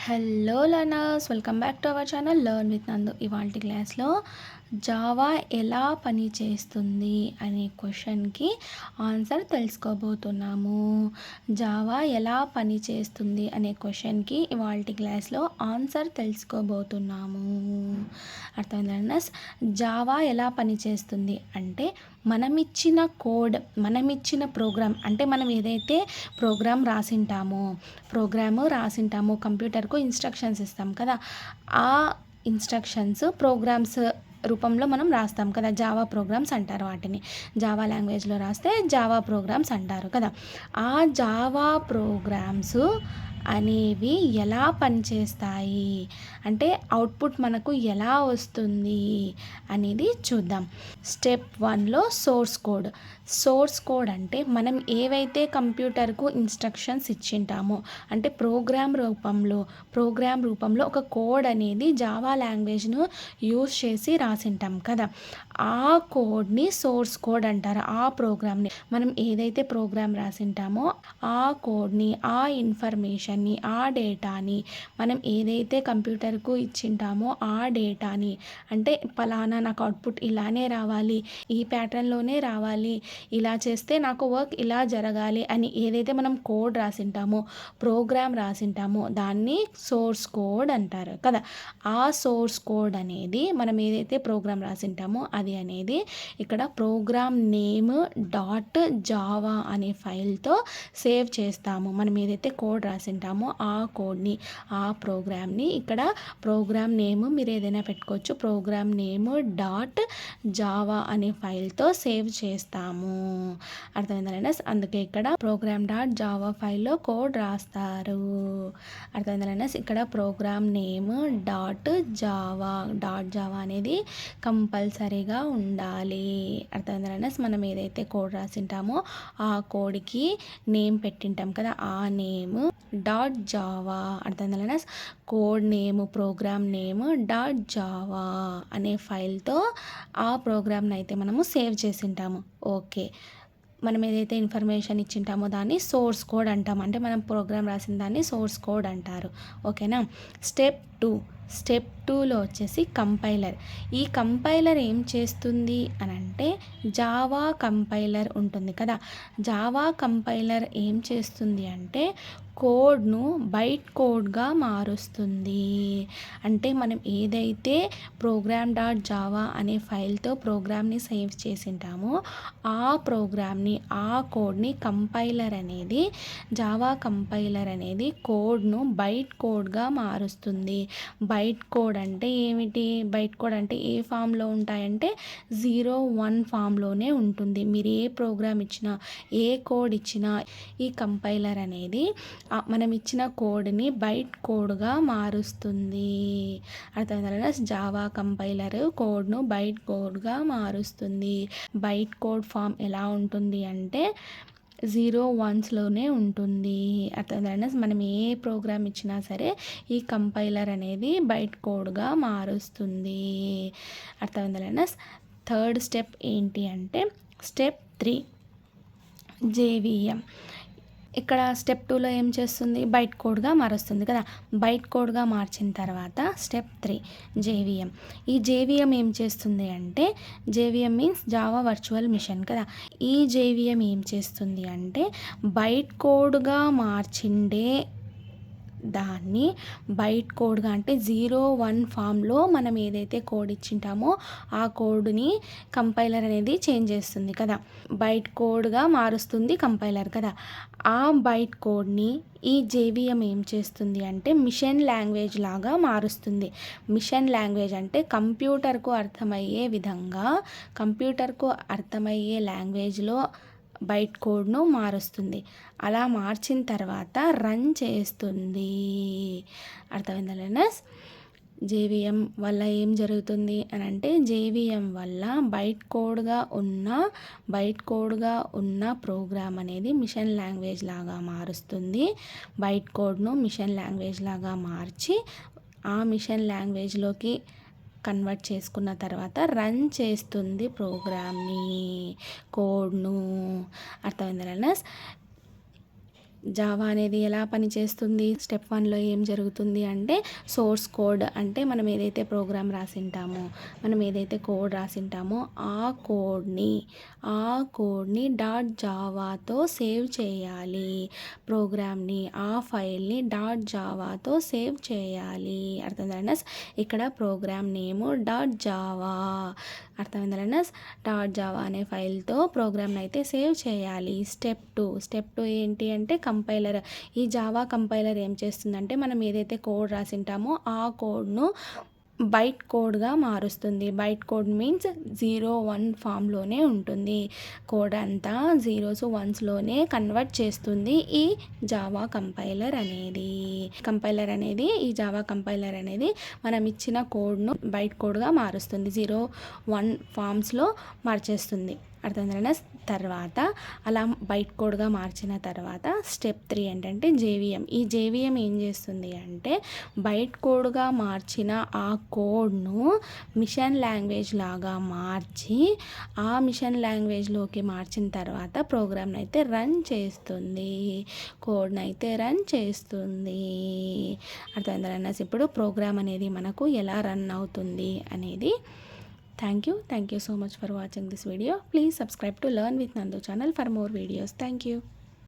Hello learners, welcome back to our channel learn with నందు. ఇవాల్టి క్లాస్లో జావా ఎలా పని చేస్తుంది అనే క్వశ్చన్కి ఆన్సర్ తెలుసుకోబోతున్నాము. జావా ఎలా పని చేస్తుంది అనే క్వశ్చన్కి ఇవాల్టి క్లాస్లో ఆన్సర్ తెలుసుకోబోతున్నాము. అర్థమైంది లర్నర్స్? జావా ఎలా పని చేస్తుంది అంటే మనమిచ్చిన కోడ్, మనమిచ్చిన ప్రోగ్రామ్, అంటే మనం ఏదైతే ప్రోగ్రామ్ రాసింటామో కంప్యూటర్కు ఇన్స్ట్రక్షన్స్ ఇస్తాం కదా, ఆ ఇన్స్ట్రక్షన్స్ ప్రోగ్రామ్స్ రూపంలో మనం రాస్తాం కదా. జావా ప్రోగ్రామ్స్ అంటారు వాటిని. జావా లాంగ్వేజ్లో రాస్తే జావా ప్రోగ్రామ్స్ అంటారు కదా. ఆ జావా ప్రోగ్రామ్స్ అనేవి ఎలా పనిచేస్తాయి అంటే అవుట్పుట్ మనకు ఎలా వస్తుంది అనేది చూద్దాం. స్టెప్ 1లో సోర్స్ కోడ్ అంటే మనం ఏవైతే కంప్యూటర్కు ఇన్స్ట్రక్షన్స్ ఇచ్చింటామో, అంటే ప్రోగ్రామ్ రూపంలో ఒక కోడ్ అనేది జావా లాంగ్వేజ్ను యూజ్ చేసి రాసింటాం కదా, ఆ కోడ్ని సోర్స్ కోడ్ అంటారు. ఆ ప్రోగ్రామ్ని మనం ఏదైతే ప్రోగ్రామ్ రాసింటామో ఆ కోడ్ని, ఆ ఇన్ఫర్మేషన్ని, ఆ డేటాని, మనం ఏదైతే కంప్యూటర్కు ఇచ్చింటామో ఆ డేటాని, అంటే పలానా నాకు అవుట్పుట్ ఇలానే రావాలి, ఈ ప్యాటర్న్లోనే రావాలి, ఇలా చేస్తే నాకు వర్క్ ఇలా జరగాలి అని ఏదైతే మనం కోడ్ రాసింటామో, ప్రోగ్రామ్ రాసింటామో దాన్ని సోర్స్ కోడ్ అంటారు కదా. ఆ సోర్స్ కోడ్ అనేది మనం ఏదైతే ప్రోగ్రామ్ రాసింటామో అది అనేది ఇక్కడ ప్రోగ్రామ్ నేమ్ డాట్ జావా అనే ఫైల్తో సేవ్ చేస్తాము. మనం ఏదైతే కోడ్ రాసింటామో ఆ కోడ్ని, ఆ ప్రోగ్రామ్ని, ఇక్కడ ప్రోగ్రామ్ నేమ్ మీరు ఏదైనా పెట్టుకోవచ్చు, ప్రోగ్రామ్ నేమ్ డాట్ జావా అనే ఫైల్తో సేవ్ చేస్తాము. అర్థమైందా? అందుకే ఇక్కడ ప్రోగ్రామ్ డాట్ జావా ఫైల్లో కోడ్ రాస్తారు. అర్థమైందా? ఇక్కడ ప్రోగ్రామ్ నేమ్ డాట్ జావా అనేది కంపల్సరీగా ఉండాలి. అర్థమైందా? మనం ఏదైతే కోడ్ రాసింటామో ఆ కోడ్కి నేమ్ పెట్టింటాం కదా, ఆ నేమ్ డాట్ జావా. అర్థమైందా? Code name, program name dot Java అనే ఫైల్తో ఆ ప్రోగ్రామ్ని అయితే మనము సేవ్ చేసింటాము. ఓకే, మనం ఏదైతే ఇన్ఫర్మేషన్ ఇచ్చింటామో దాన్ని సోర్స్ కోడ్ అంటాం, అంటే మనం ప్రోగ్రామ్ రాసిన దాన్ని సోర్స్ కోడ్ అంటారు. ఓకేనా. స్టెప్ 2లో వచ్చేసి కంపైలర్. ఈ కంపైలర్ ఏం చేస్తుంది అని అంటే జావా కంపైలర్ ఉంటుంది కదా, జావా కంపైలర్ ఏం చేస్తుంది అంటే కోడ్ను బైట్ కోడ్గా మారుస్తుంది. అంటే మనం ఏదైతే ప్రోగ్రామ్ డాట్ జావా అనే ఫైల్తో ప్రోగ్రామ్ని సేవ్ చేసింటామో ఆ ప్రోగ్రామ్ని, ఆ కోడ్ని జావా కంపైలర్ అనేది కోడ్ను బైట్ కోడ్గా మారుస్తుంది. బైట్ కోడ్ అంటే ఏమిటి? బైట్ కోడ్ అంటే ఏ ఫామ్లో ఉంటాయంటే 0-1 ఫామ్లోనే ఉంటుంది. మీరు ఏ ప్రోగ్రామ్ ఇచ్చినా, ఏ కోడ్ ఇచ్చినా ఈ కంపైలర్ అనేది మనం ఇచ్చిన కోడ్ని బైట్ కోడ్గా మారుస్తుంది. అర్థమైందా? జావా కంపైలర్ కోడ్ను బైట్ కోడ్గా మారుస్తుంది. బైట్ కోడ్ ఫామ్ ఎలా ఉంటుంది అంటే 0-1లోనే ఉంటుంది. అర్థమైందా? మనం ఏ ప్రోగ్రామ్ ఇచ్చినా సరే ఈ కంపైలర్ అనేది బైట్ కోడ్గా మారుస్తుంది. అర్థమైందా? థర్డ్ స్టెప్ ఏంటి అంటే స్టెప్ 3 జేవిఎం. ఇక్కడ స్టెప్ 2లో ఏం చేస్తుంది? బైట్ కోడ్గా మారుస్తుంది కదా. బైట్ కోడ్గా మార్చిన తర్వాత స్టెప్ 3 జేవిఎం. ఈ జేవిఎం ఏం చేస్తుంది అంటే, JVM means Java virtual machine కదా. ఈ జేవిఎం ఏం చేస్తుంది అంటే బైట్ కోడ్గా మార్చిండే దాన్ని బైట్ కోడ్గా, అంటే 0-1 ఫామ్లో మనం ఏదైతే కోడ్ ఇచ్చింటామో ఆ కోడ్ని కంపైలర్ అనేది చేంజ్ చేస్తుంది కదా, బైట్ కోడ్గా మారుస్తుంది కంపైలర్ కదా. ఆ బైట్ కోడ్ని ఈ జేవిఎం ఏం చేస్తుంది అంటే మిషన్ లాంగ్వేజ్ లాగా మారుస్తుంది. మిషన్ లాంగ్వేజ్ అంటే కంప్యూటర్కు అర్థమయ్యే లాంగ్వేజ్లో బైట్ కోడ్ను మారుస్తుంది. అలా మార్చిన తర్వాత రన్ చేస్తుంది. అర్థమైందా? జేవిఎం వల్ల ఏం జరుగుతుంది అని అంటే జేవిఎం వల్ల బైట్ కోడ్గా ఉన్న ప్రోగ్రామ్ అనేది మిషన్ లాంగ్వేజ్ లాగా మారుస్తుంది. బైట్ కోడ్ను మిషన్ లాంగ్వేజ్ లాగా మార్చి ఆ మిషన్ లాంగ్వేజ్లోకి కన్వర్ట్ చేసుకున్న తర్వాత రన్ చేస్తుంది ప్రోగ్రామ్ని, కోడ్ను. అర్థమైందా? జావా అనేది ఎలా పనిచేస్తుంది, స్టెప్ 1లో ఏం జరుగుతుంది అంటే సోర్స్ కోడ్ అంటే మనం ఏదైతే ప్రోగ్రామ్ రాసింటామో, మనం ఏదైతే కోడ్ రాసింటామో ఆ కోడ్ని డాట్ జావాతో సేవ్ చేయాలి. ప్రోగ్రామ్ని ఆ ఫైల్ని డాట్ జావాతో సేవ్ చేయాలి. అర్థమైందా? ఇక్కడ ప్రోగ్రామ్ నేము డాట్ జావా, అర్థమైందా? డాట్ జావా అనే ఫైల్తో ప్రోగ్రామ్ని అయితే సేవ్ చేయాలి. స్టెప్ 2 ఏంటి అంటే కంపైలర్. ఈ జావా కంపైలర్ ఏం చేస్తుందంటే మనం ఏదైతే కోడ్ రాసింటామో ఆ కోడ్ను బైట్ కోడ్గా మారుస్తుంది. బైట్ కోడ్ మీన్స్ 0-1 ఫామ్లోనే ఉంటుంది. కోడ్ అంతా 0s 1స్లోనే కన్వర్ట్ చేస్తుంది ఈ జావా కంపైలర్ అనేది. ఈ జావా కంపైలర్ అనేది మనం ఇచ్చిన కోడ్ను బైట్ కోడ్గా మారుస్తుంది, 0-1 ఫామ్స్లో మార్చేస్తుంది. అర్థమైందా? తర్వాత అలా బైట్ కోడ్గా మార్చిన తర్వాత స్టెప్ 3 ఏంటంటే జేవిఎం. ఈ జేవిఎం ఏం చేస్తుంది అంటే బైట్ కోడ్గా మార్చిన ఆ కోడ్ను మిషన్ లాంగ్వేజ్ లాగా మార్చి ఆ మిషన్ లాంగ్వేజ్లోకి మార్చిన తర్వాత ప్రోగ్రామ్ని అయితే రన్ చేస్తుంది, కోడ్ని అయితే రన్ చేస్తుంది. అర్థమైందా? ఇప్పుడు ప్రోగ్రామ్ అనేది మనకు ఎలా రన్ అవుతుంది అనేది. Thank you so much for watching this video. Please subscribe to Learn with Nandu channel for more videos. Thank you.